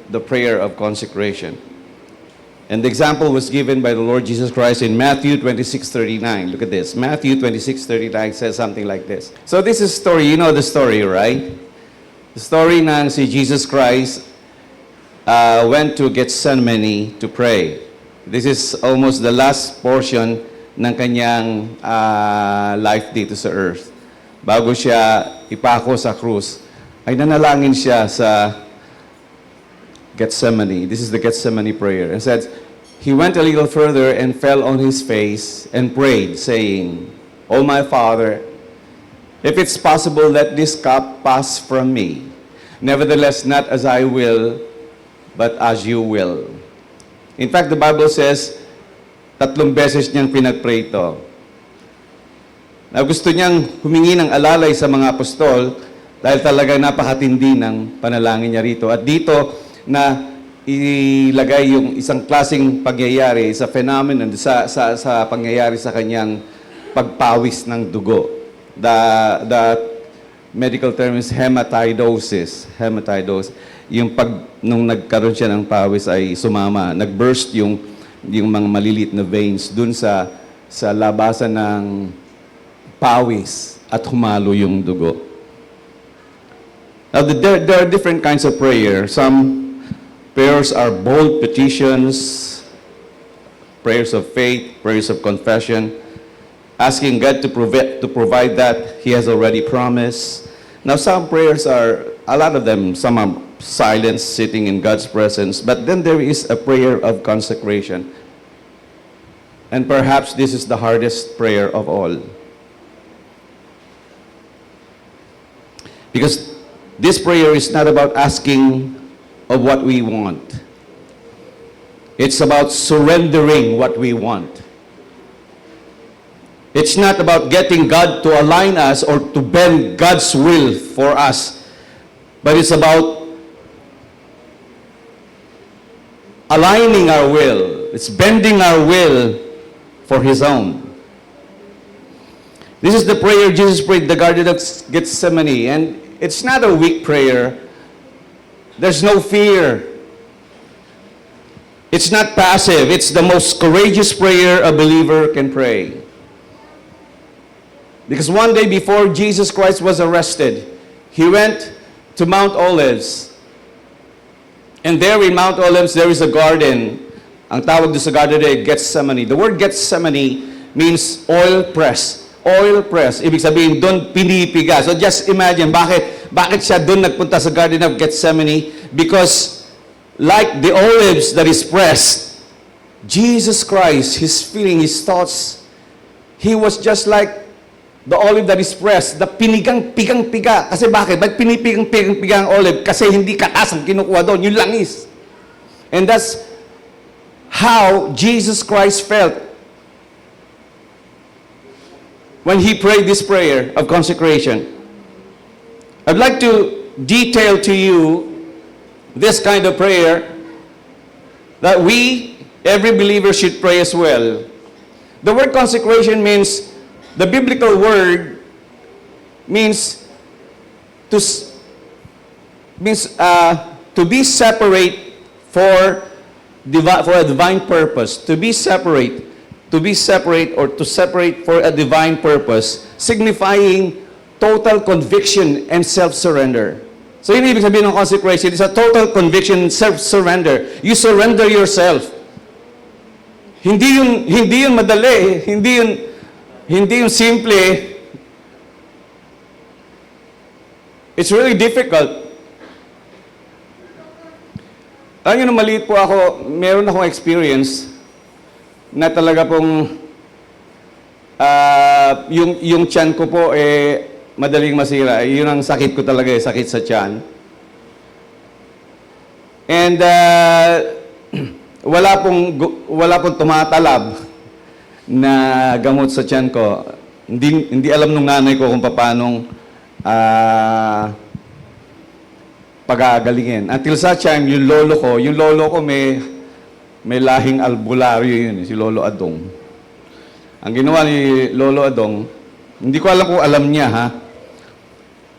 The prayer of consecration. And the example was given by the Lord Jesus Christ in Matthew 26:39. Look at this. Matthew 26:39 says something like this. So this is story. You know the story, right? The story ng si Jesus Christ went to Gethsemane to pray. This is almost the last portion ng kanyang life dito sa earth. Bago siya ipako sa krus, ay nanalangin siya sa Gethsemane. This is the Gethsemane prayer. It says, he went a little further and fell on his face and prayed, saying, "O my Father, if it's possible, let this cup pass from me. Nevertheless, not as I will, but as you will." In fact, the Bible says, 3 beses niyang pinag-pray ito. Na gusto niyang humingi ng alalay sa mga apostol dahil talaga napakatindi ng panalangin niya rito. At dito, na ilagay yung isang klaseng pangyayari sa phenomenon, sa pangyayari sa kanyang pagpawis ng dugo. The medical term is hematidosis. Yung nung nagkaroon siya ng pawis ay sumama. Nag-burst yung mga malilit na veins dun sa labasan ng pawis at humalo yung dugo. Now, there are different kinds of prayer. Some prayers are bold petitions, prayers of faith, prayers of confession, asking God to provide that He has already promised. Now, some prayers are, a lot of them, some are silence, sitting in God's presence, but then there is a prayer of consecration. And perhaps this is the hardest prayer of all. Because this prayer is not about asking of what we want. It's about surrendering what we want. It's not about getting God to align us or to bend God's will for us, but it's about aligning our will. It's bending our will for His own. This is the prayer Jesus prayed in the Garden of Gethsemane, and it's not a weak prayer. There's no fear. It's not passive. It's the most courageous prayer a believer can pray. Because one day before Jesus Christ was arrested, He went to Mount Olives. And there in Mount Olives, there is a garden. Ang tawag doon sa garden ay Gethsemane. The word Gethsemane means oil press. Oil press. Ibig sabihin, doon pinipiga. So just imagine, bakit siya doon nagpunta sa Garden of Gethsemane? Because like the olives that is pressed, Jesus Christ, His feeling, His thoughts, He was just like the olive that is pressed, the pinigang-pigang-piga. Kasi bakit? Ba't pinipigang-pigang-piga ang olive? Kasi hindi katas ang kinukuha doon, yung langis. And that's how Jesus Christ felt when He prayed this prayer of consecration. I'd like to detail to you this kind of prayer that every believer should pray as well. The word consecration means, the biblical word means to be separate for a divine purpose. To be separate or to separate for a divine purpose, signifying total conviction and self-surrender. So yun ibig sabihin ng consecration, it's a total conviction and self-surrender. You surrender yourself. Hindi yun madali, hindi yun simple. It's really difficult. Alam nyo, nung maliit po ako, meron akong experience na talaga pong yung tiyan ko po madaling masira. Yun ang sakit ko talaga, sakit sa tiyan. And wala pong tumatalab na gamot sa tiyan ko. Hindi alam nung nanay ko kung paanong pag-aagalingin. Until such time, yung lolo ko may lahing albularyo yun, si Lolo Adong. Ang ginawa ni Lolo Adong, hindi ko alam kung alam niya, ha?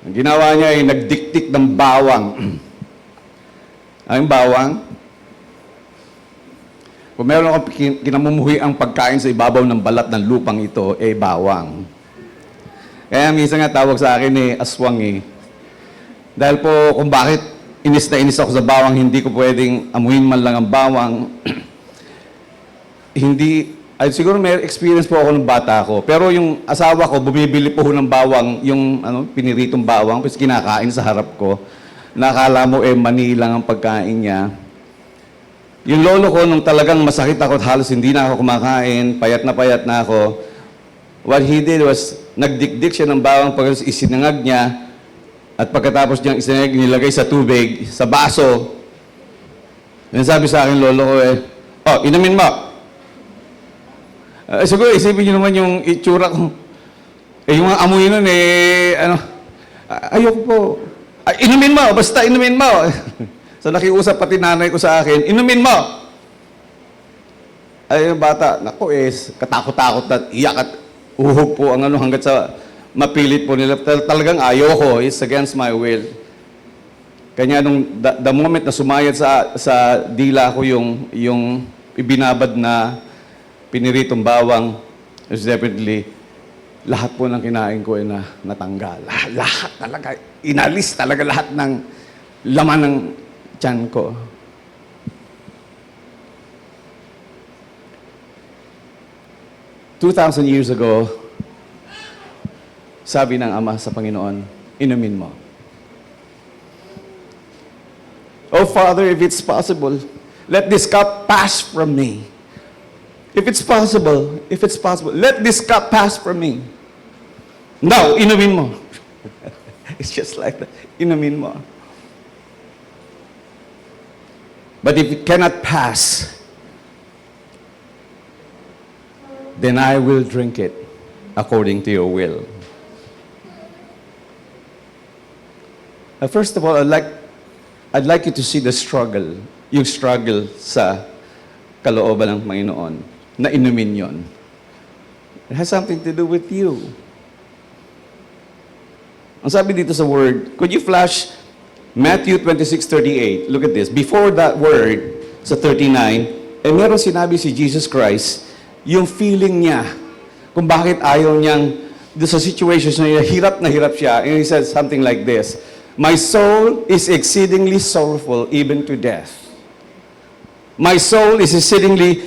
Ang ginawa niya ay nagdiktik ng bawang. Ang bawang, kung meron akong kinamumuhi ang pagkain sa ibabaw ng balat ng lupang ito, bawang. Kaya minsan nga tawag sa akin aswang Dahil po kung bakit inis na inis ako sa bawang, hindi ko pwedeng amuin man lang ang bawang. Siguro may experience po ako ng bata ko. Pero yung asawa ko, bumibili po ng bawang, yung piniritong bawang, tapos kinakain sa harap ko. Nakala mo mani lang ang pagkain niya. Yung lolo ko, nung talagang masakit ako at halos hindi na ako kumakain, payat na ako, what he did was, nagdikdik siya ng bawang pagkatapos isinangag niya, at pagkatapos niyang isinangag, nilagay sa tubig, sa baso. Yan sabi sa akin, lolo ko inumin mo. Siguro, isipin niyo naman yung itsura ko. Yung mga amoy nun, ayoko po. Inumin mo, basta inumin mo. So nakiusap pati nanay ko sa akin, inumin mo! Ay, yung bata, naku katakot-takot at iyak at uhog po ang hanggat sa mapilit po nila. Talagang ayoko, it's against my will. Kanya the moment na sumayad sa dila ko yung ibinabad na piniritong bawang, is definitely, lahat po ng kinain ko na natanggal. Lahat talaga, inalis talaga lahat ng laman ng tiyan ko. "2,000 years ago, sabi ng Ama sa Panginoon, inumin mo. Oh Father, if it's possible, let this cup pass from me. If it's possible, let this cup pass from me. Now, inumin mo." It's just like that. Inumin mo. But if it cannot pass, then I will drink it according to your will. First of all, I'd like you to see the struggle, yung struggle sa kalooban ng Panginoon, na inumin yon. It has something to do with you. Ang sabi dito sa word, could you flash Matthew 26:38. Look at this. Before that word, sa 39, meron sinabi si Jesus Christ, yung feeling niya, kung bakit ayaw niyang, sa situations na hirap siya, and he said something like this, "My soul is exceedingly sorrowful, even to death." My soul is exceedingly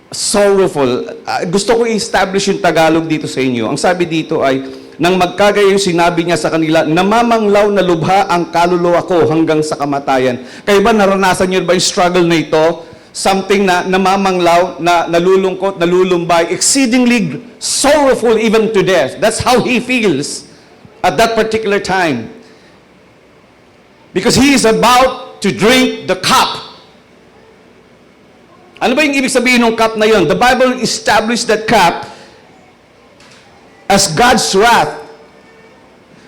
sorrowful. Gusto ko i-establish yung Tagalog dito sa inyo. Ang sabi dito ay, nang magkagayon sinabi niya sa kanila, "Namamanglaw na lubha ang kaluluwa ko hanggang sa kamatayan." Kayo ba naranasan niyo ba yung struggle na ito? Something na namamanglaw, na nalulungkot, nalulumbay, exceedingly sorrowful even to death. That's how he feels at that particular time. Because he is about to drink the cup. Ano ba yung ibig sabihin ng cup na yun? The Bible established that cup as God's wrath.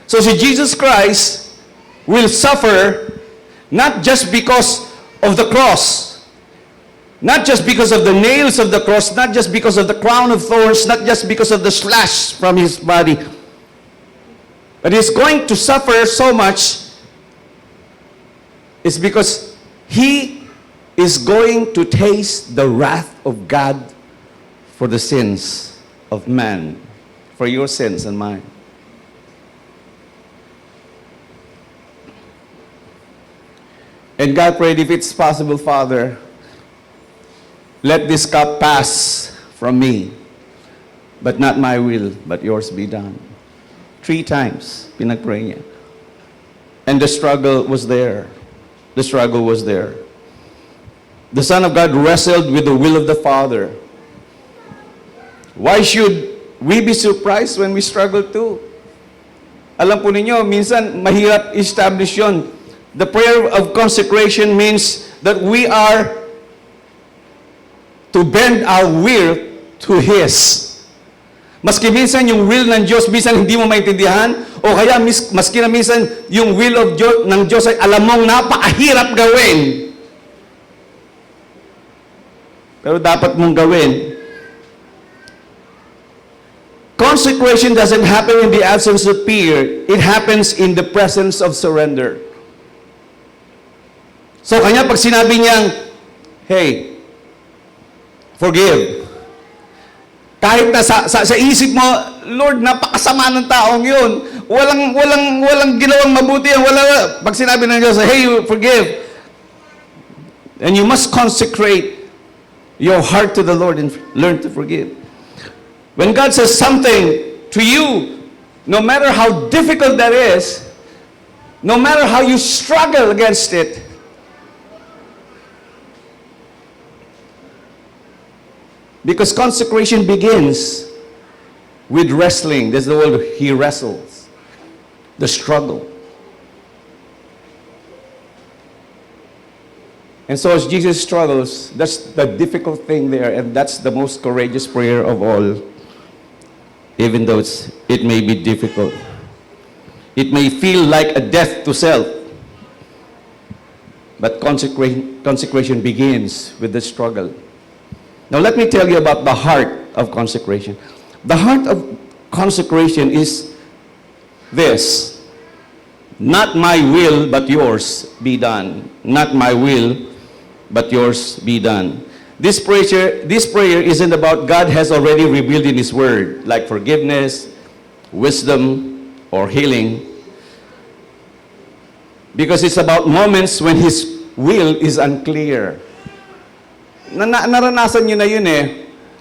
So si Jesus Christ will suffer not just because of the cross, not just because of the nails of the cross, not just because of the crown of thorns, not just because of the slash from his body, but he's going to suffer so much is because he is going to taste the wrath of God for the sins of man, for your sins and mine. And God prayed, if it's possible, Father, let this cup pass from me, but not my will, but yours be done. 3 times, pinag-pray niya. And the struggle was there. The struggle was there. The Son of God wrestled with the will of the Father. Why should we be surprised when we struggle too? Alam po ninyo, minsan mahirap establish yon. The prayer of consecration means that we are to bend our will to His. Maski minsan yung will ng Diyos, minsan hindi mo maintindihan, o kaya maski na minsan yung will of Diyos, ng Diyos ay alam mong napakahirap gawin. Pero dapat mong gawin. Consecration doesn't happen in the absence of fear. It happens in the presence of surrender. So kanya pag sinabi niyang, hey, forgive. Kahit na sa isip mo, Lord, napakasama ng taong yun. Walang ginawang mabuti yan. Pag sinabi ng Diyos, hey, forgive. And you must consecrate your heart to the Lord and learn to forgive. When God says something to you, no matter how difficult that is, no matter how you struggle against it, because consecration begins with wrestling. That's the word, He wrestles. The struggle. And so as Jesus struggles, that's the difficult thing there, and that's the most courageous prayer of all. Even though it may be difficult. It may feel like a death to self. But consecration begins with the struggle. Now let me tell you about the heart of consecration. The heart of consecration is this: not my will, but yours be done. Not my will, but yours be done. This prayer isn't about God has already revealed in His Word, like forgiveness, wisdom, or healing. Because it's about moments when His will is unclear. Naranasan nyo na yun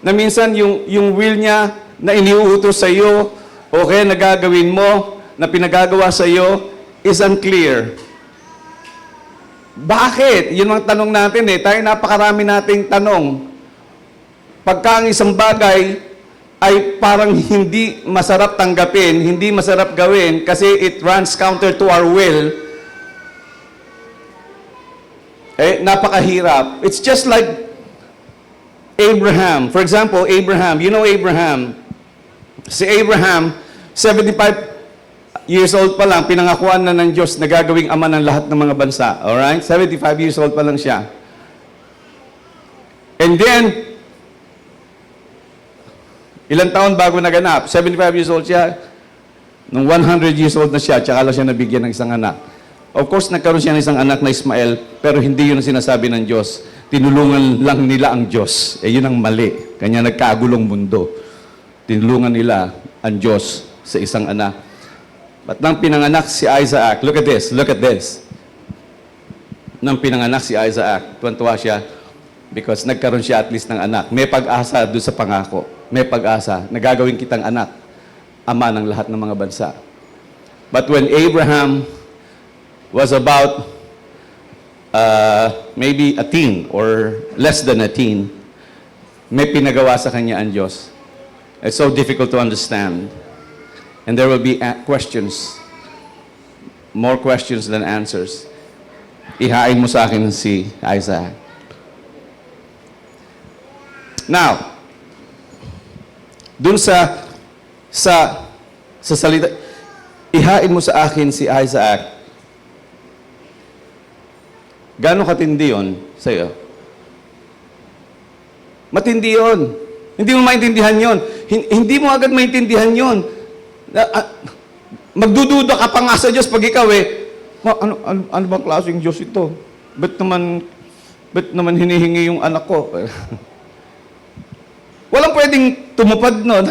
na minsan yung will niya na iniuutos sa iyo, o kaya nagagawin mo, na pinagagawa sa iyo, is unclear. Bakit? Yun ang tanong natin Tayo napakarami nating tanong. Pagka ang isang bagay ay parang hindi masarap tanggapin, hindi masarap gawin, kasi it runs counter to our will, napakahirap. It's just like Abraham. For example, Abraham. You know Abraham. Si Abraham, 75 years old pa lang, pinangakuan na ng Diyos na gagawing ama ng lahat ng mga bansa. Alright? 75 years old pa lang siya. And then, ilang taon bago naganap? 75 years old siya. Nung 100 years old na siya, tsaka lang siya nabigyan ng isang anak. Of course, nagkaroon siya ng isang anak na Ismael, pero hindi yun ang sinasabi ng Diyos. Tinulungan lang nila ang Diyos. Yun ang mali. Kanya nagkagulong mundo. Tinulungan nila ang Diyos sa isang anak. At nang pinanganak si Isaac, look at this. Nang pinanganak si Isaac, tuwan-tuwa siya because nagkaroon siya at least ng anak. May pag-asa doon sa pangako. May pag-asa. Nagagawin kitang anak, ama ng lahat ng mga bansa. But when Abraham was about maybe a teen or less than a teen, may pinagawa sa kanya ang Diyos. It's so difficult to understand. And there will be questions. More questions than answers. Ihain mo sa akin si Isaac. Now, dun sa salita, ihain mo sa akin si Isaac. Gano'ng katindi yun sa'yo? Matindi yun. Hindi mo maintindihan yun. Hindi mo agad maintindihan yun. Magdududa ka pa nga sa Diyos pag ikaw ano bang klaseng Diyos ito? Ba't naman hinihingi yung anak ko? Walang pwedeng tumupad nun,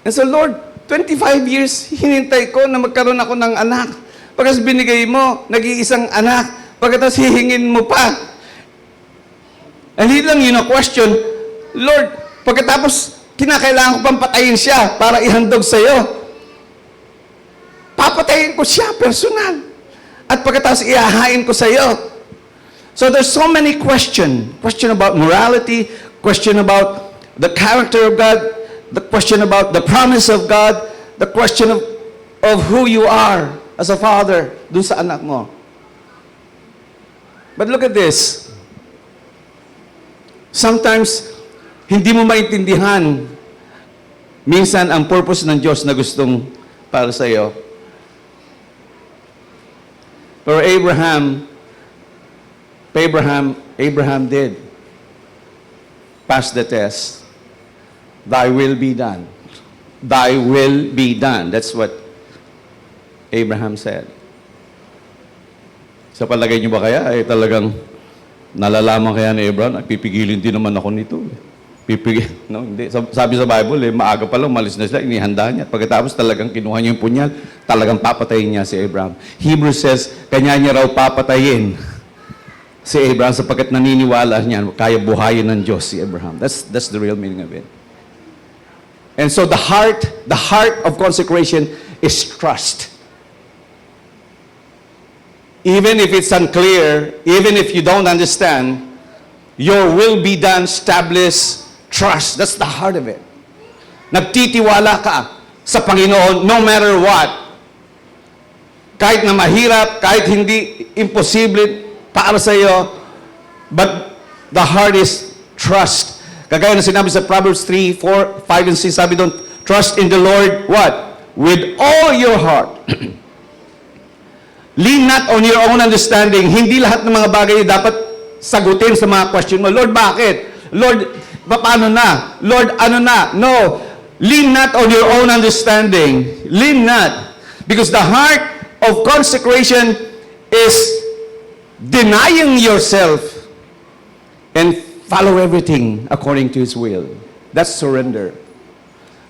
And so, Lord, 25 years hinintay ko na magkaroon ako ng anak. Pagkas binigay mo, nag-iisang anak. Pagkatapos hihingin mo pa. And hindi lang yun a question, Lord, pagkatapos, kinakailangan ko pang patayin siya para ihandog sa'yo. Papatayin ko siya, personal. At pagkatapos, ihahain ko sa'yo. So there's so many questions. Question about morality, question about the character of God, the question about the promise of God, the question of of who you are as a father dun sa anak mo. But look at this. Sometimes, hindi mo maintindihan minsan ang purpose ng Diyos na gustong para sa iyo. Pero Abraham did pass the test. Thy will be done. Thy will be done. That's what Abraham said. Sa palagay niyo ba kaya ay talagang nalalaman kaya ni Abraham, ay pipigilin din naman ako nito. Pipigil, no? Hindi. Sabi sa Bible, maaga pa lang, malis na sila, inihanda niya. Pagkatapos talagang kinuha niya yung punyal, talagang papatayin niya si Abraham. Hebrews says, kanya niya raw papatayin si Abraham sapagkat naniniwala niya, kaya buhayin ng Diyos si Abraham. That's the real meaning of it. And so the heart of consecration is trust. Even if it's unclear, even if you don't understand, your will be done, establish trust. That's the heart of it. Nagtitiwala ka sa Panginoon no matter what. Kahit na mahirap, kahit hindi imposible para sa iyo, but the heart is trust. Kagaya na sinabi sa Proverbs 3, 4, 5, and 6, sabi doon, trust in the Lord, what? With all your heart. Lean not on your own understanding. Hindi lahat ng mga bagay dapat sagutin sa mga question mo. Lord, bakit? Lord, paano na? Lord, ano na? No. Lean not on your own understanding. Lean not. Because the heart of consecration is denying yourself and follow everything according to His will. That's surrender.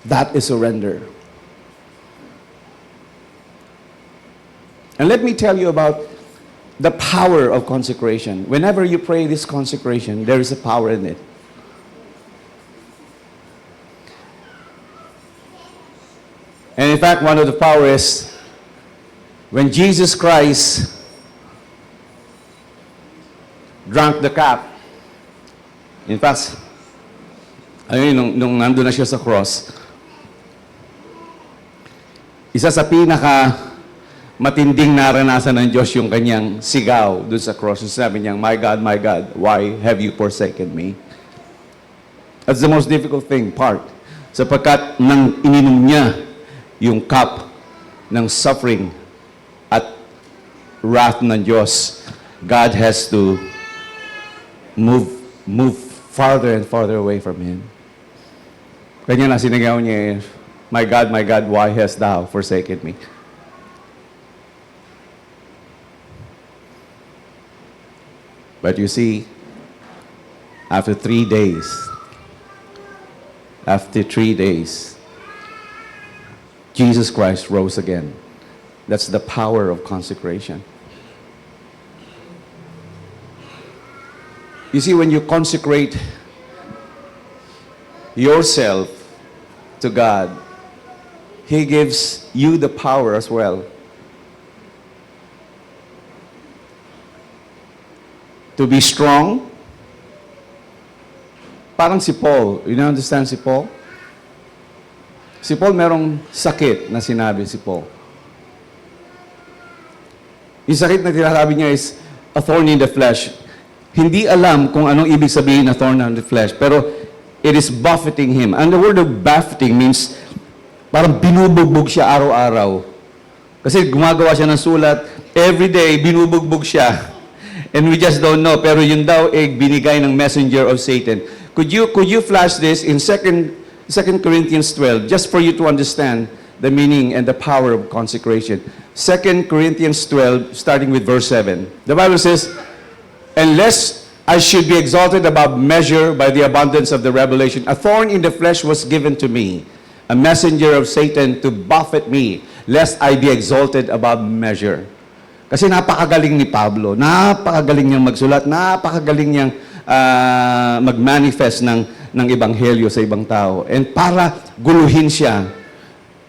That is surrender. And let me tell you about the power of consecration. Whenever you pray this consecration, there is a power in it. And in fact, one of the power is when Jesus Christ drank the cup. In fact, ayun, nung nandun na siya sa cross, isa sa matinding naranasan ng Diyos yung kanyang sigaw doon sa cross. Sabi niya, my God, why have you forsaken me? That's the most difficult part. Sapagkat nang ininom niya yung cup ng suffering at wrath ng Diyos, God has to move farther and farther away from Him. Kanya na sinigaw niya, my God, why hast thou forsaken me? But you see, after 3 days, Jesus Christ rose again. That's the power of consecration. You see, when you consecrate yourself to God, He gives you the power as well to be strong. Parang si Paul. You understand si Paul? Si Paul merong sakit na sinabi si Paul. Yung sakit na tinasabi niya is a thorn in the flesh. Hindi alam kung anong ibig sabihin na thorn in the flesh, pero it is buffeting him. And the word of buffeting means parang binubugbog siya araw-araw. Kasi gumagawa siya ng sulat, every day binubugbog siya. And we just don't know. Pero yun daw binigay ng messenger of Satan. Could you flash this in 2 Corinthians 12, just for you to understand the meaning and the power of consecration. 2 Corinthians 12, starting with verse 7. The Bible says, unless I should be exalted above measure by the abundance of the revelation, a thorn in the flesh was given to me, a messenger of Satan to buffet me, lest I be exalted above measure. Kasi napakagaling ni Pablo, napakagaling niyang magsulat, napakagaling niyang mag-manifest ng ebanghelyo sa ibang tao. And para guluhin siya,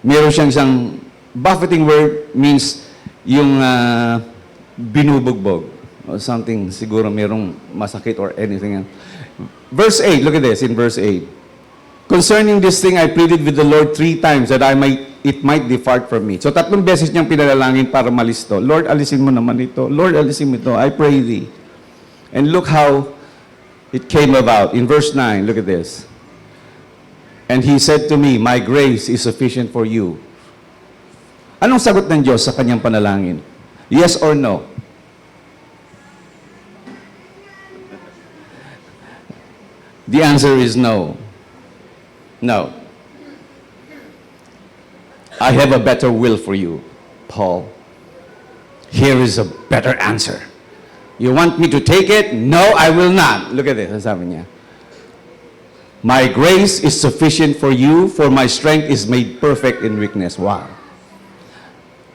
meron siyang isang buffeting word means yung binubugbog. Or something, siguro merong masakit or anything. Verse 8, look at this in verse 8. Concerning this thing, I pleaded with the Lord 3 times that I might it might depart from me. So 3 beses niyang pinalangin para malisto. Lord, alisin mo naman ito. Lord, alisin mo ito. I pray thee. And look how it came about. In verse 9, look at this. And he said to me, my grace is sufficient for you. Anong sagot ng Diyos sa kanyang panalangin? Yes or no? The answer is no. No. I have a better will for you, Paul. Here is a better answer. You want me to take it? No, I will not. Look at this. Ang sabi niya. My grace is sufficient for you, for my strength is made perfect in weakness. Wow.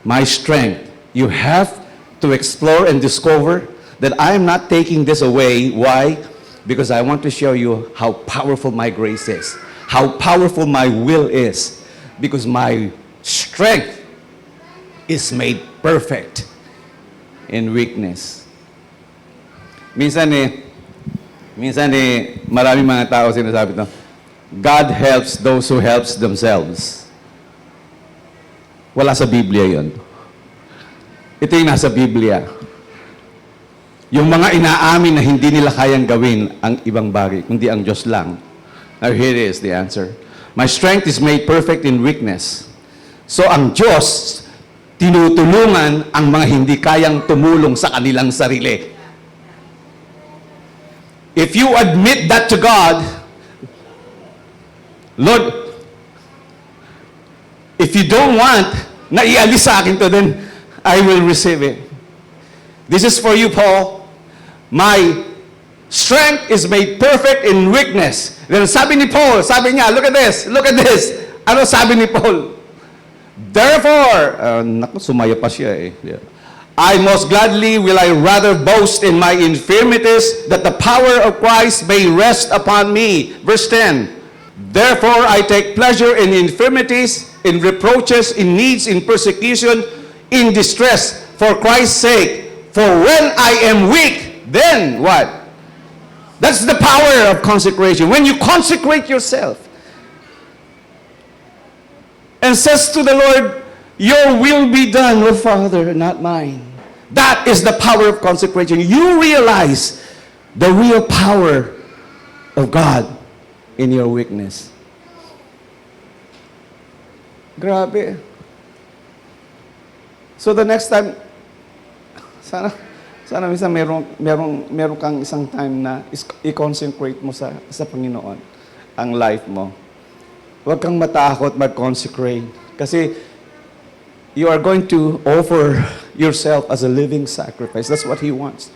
My strength. You have to explore and discover that I am not taking this away. Why? Because I want to show you how powerful my grace is. How powerful my will is. Because my strength is made perfect in weakness. Minsan maraming mga tao sinasabi ito, God helps those who helps themselves. Wala sa Biblia yon. Ito yung nasa Biblia. Yung mga inaamin na hindi nila kayang gawin ang ibang bagay, kundi ang Diyos lang. Now here is the answer. My strength is made perfect in weakness. So ang Diyos, tinutulungan ang mga hindi kayang tumulong sa kanilang sarili. If you admit that to God, Lord, if you don't want na ialis sa akin to, then I will receive it. This is for you, Paul. My strength is made perfect in weakness. Then sabi ni Paul, sabi niya, look at this, look at this. Ano sabi ni Paul? Therefore, naku, sumaya pa siya eh. Yeah. I most gladly will I rather boast in my infirmities, that the power of Christ may rest upon me. Verse 10, therefore I take pleasure in infirmities, in reproaches, in needs, in persecution, in distress, for Christ's sake. For when I am weak, then what? That's the power of consecration. When you consecrate yourself and says to the Lord, your will be done, O Father, not mine. That is the power of consecration. You realize the real power of God in your weakness. Grabe. So the next time, sana minsan meron kang isang time na i-consecrate mo sa Panginoon ang life mo. Huwag kang matakot mag-consecrate. Kasi you are going to offer yourself as a living sacrifice. That's what He wants.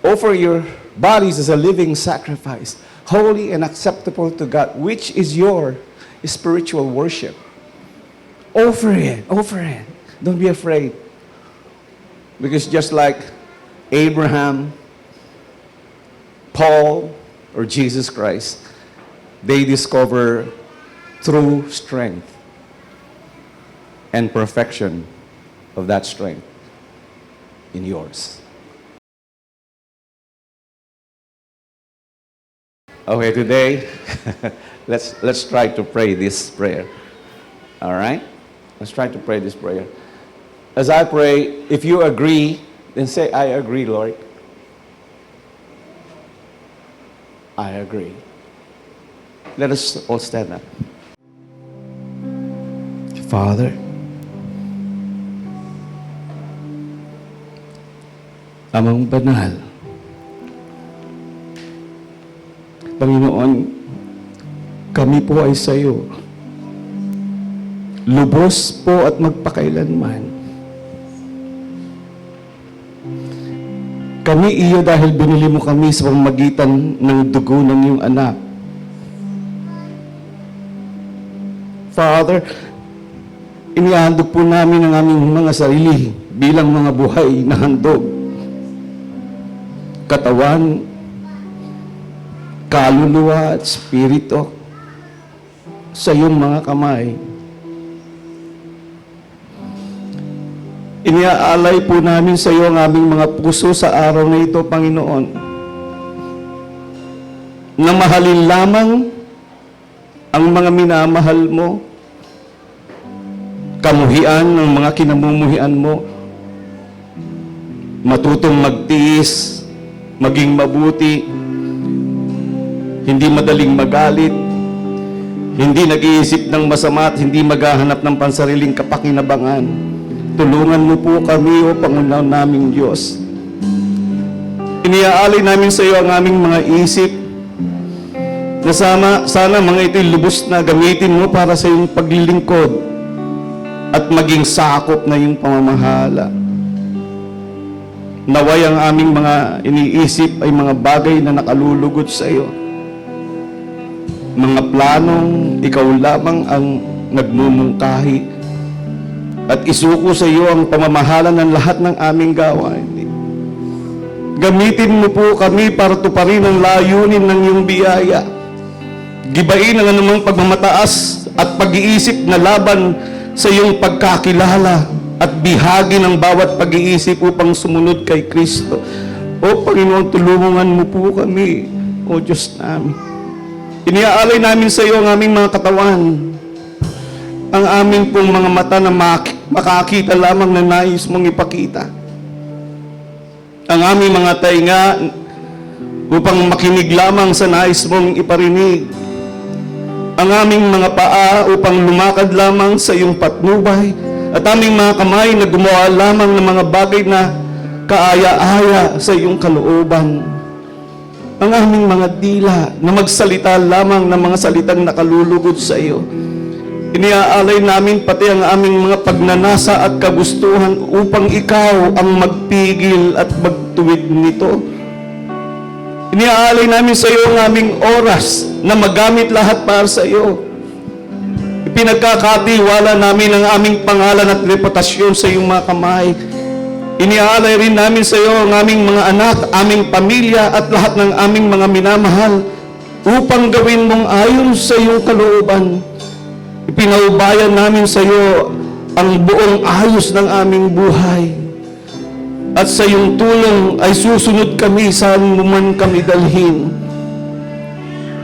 Offer your bodies as a living sacrifice, holy and acceptable to God, which is your spiritual worship. Offer it. Offer it. Don't be afraid. Because just like Abraham, Paul, or Jesus Christ, they discover true strength and perfection of that strength in yours. Okay, today, let's try to pray this prayer. All right? Let's try to pray this prayer. As I pray, if you agree, then say, I agree, Lord. I agree. Let us all stand up. Father, Amang banal, Panginoon, kami po ay sa iyo. Lubos po at magpakailanman. Kami iyo dahil binili mo kami sa pamamagitan ng dugo ng iyong anak. Father, inihandog po namin ang aming mga sarili bilang mga buhay na handog. Katawan, kaluluwa at spirito sa iyong mga kamay. Iniaalay po namin sa iyo ang aming mga puso sa araw na ito, Panginoon, na mahalin lamang ang mga minamahal mo kamuhian ng mga kinamumuhian mo. Matutong magtiis, maging mabuti, hindi madaling magalit, hindi nag-iisip ng masama at hindi maghahanap ng pansariling kapakinabangan. Tulungan mo po kami, O Pangunawa naming Diyos. Iniaalay namin sa iyo ang aming mga isip, na sana mga ito'y lubos na gamitin mo para sa iyong paglilingkod at maging sakop na iyong pamamahala. Naway ang aming mga iniisip ay mga bagay na nakalulugod sa iyo. Mga planong ikaw lamang ang nagmumungkahi at isuko sa iyo ang pamamahala ng lahat ng aming gawain. Gamitin mo po kami para tuparin ang layunin ng iyong biyaya. Gibain ang anumang pagmamataas at pag-iisip na laban sa iyong pagkakilala at bihagi ng bawat pag-iisip upang sumunod kay Kristo. O Panginoon, tulungan mo po kami, O Diyos namin. Iniaalay namin sa iyo ang aming mga katawan, ang aming pong mga mata na makakita lamang na nais mong ipakita, ang aming mga tainga upang makinig lamang sa nais mong iparinig, ang aming mga paa upang lumakad lamang sa iyong patnubay, at aming mga kamay na gumawa lamang ng mga bagay na kaaya-aya sa iyong kalooban. Ang aming mga dila na magsalita lamang ng mga salitang nakalulugod sa iyo. Iniaalay namin pati ang aming mga pagnanasa at kagustuhan upang ikaw ang magpigil at magtuwid nito. Iniaalay namin sa iyo ang aming oras na magamit lahat para sa iyo. Ipinagkakatiwala namin ang aming pangalan at reputasyon sa iyong mga kamay. Iniaalay rin namin sa iyo ang aming mga anak, aming pamilya at lahat ng aming mga minamahal upang gawin mong ayon sa iyong kalooban. Ipinaubayan namin sa iyo ang buong ayos ng aming buhay. At sa iyong tulong ay susunod kami saan mo man kami dalhin.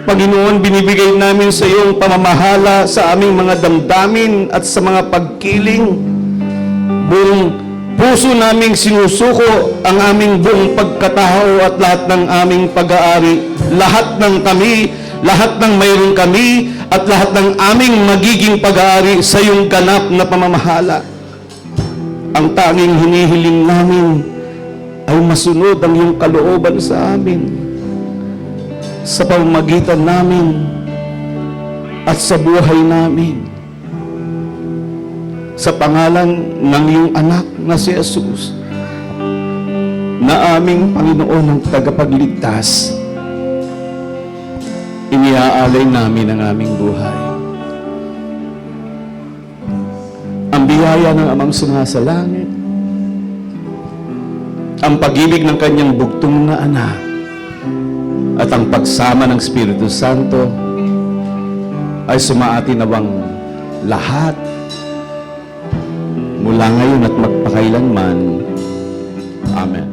Panginoon, binibigay namin sa iyong pamamahala sa aming mga damdamin at sa mga pagkiling. Buong puso naming sinusuko ang aming buong pagkatao at lahat ng aming pag-aari. Lahat ng kami, lahat ng mayroon kami, at lahat ng aming magiging pag-aari sa iyong ganap na pamamahala. Ang tanging hinihiling namin ay masunod ang iyong kalooban sa amin, sa pamamagitan namin at sa buhay namin. Sa pangalan ng iyong anak na si Jesus, na aming Panginoon ng tagapagligtas, iniaalay namin ang aming buhay. Ang biyaya ng Amang sumasalangit, ang pag-ibig ng kanyang bugtong na anak, at ang pagsama ng Espiritu Santo ay sumaati nawang lahat mula ngayon at magpakailanman. Amen.